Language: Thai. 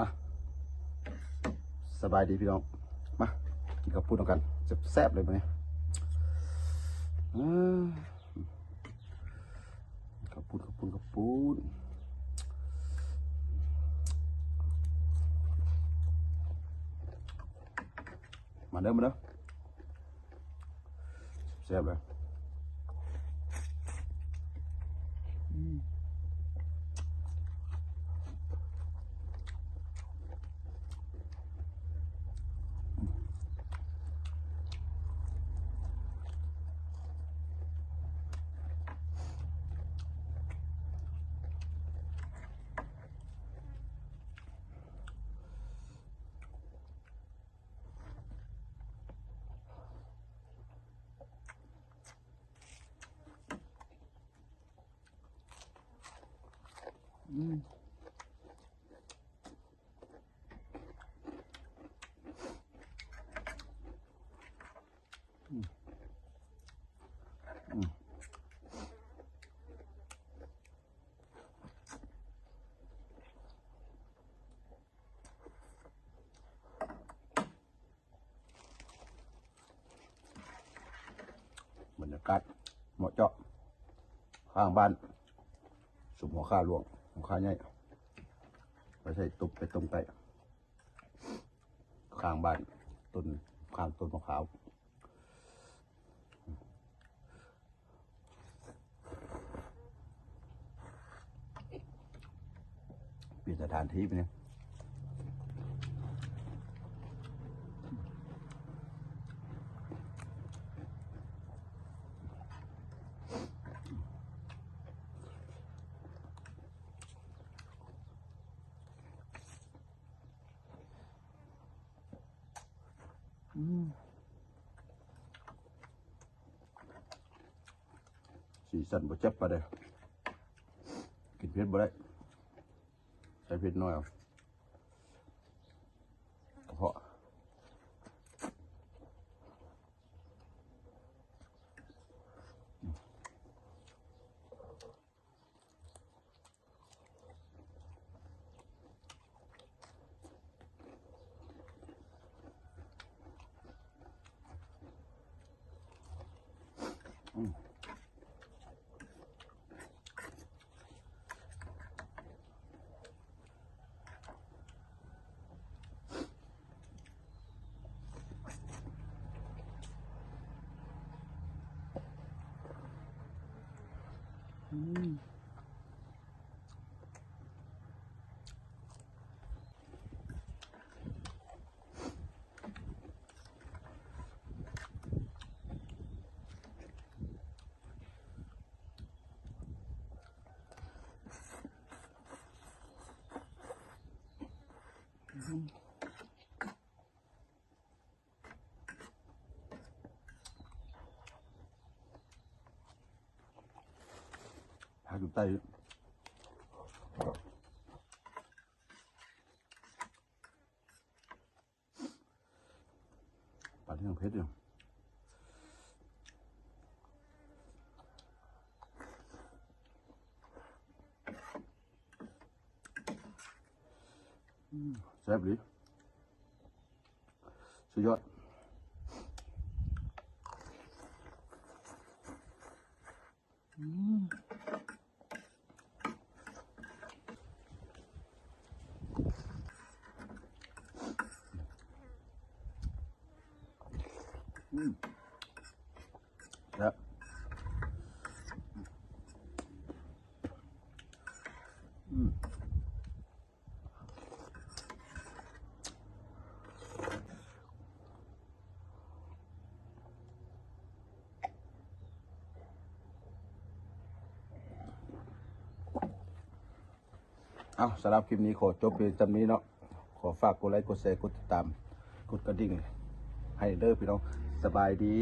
มาสบายดีพี่น้องมากินข้าวปุ้นกันแซ่บๆเลยมั้ยข้าวปุ้นมาเด้อแซ่บเลยบรรยากาศเหมาะเจาะข้างบ้านสุมหัวข้าหลวงหัวข้าใหญ่ไปใส่ตุบไปตรงไปข้างบ้านต้นข้างต้นมะพร้าวเปลี่ยนสถานที่ไปเนี่ยสีสันบ่จับไปเลยกินเผ็ดบ่ได้ใช้เผ็ดน้อยเอาเพราะหาอยู่ใต้ปลาที่น้ำเพชรอยู่แซ่บดีสุดยอดครับเอาสำหรับคลิปนี้ขอจบเพียงเท่านี้เนาะขอฝากกดไลค์กดแชร์กดติดตามกดกระดิ่งให้เด้อพี่น้องสบายดี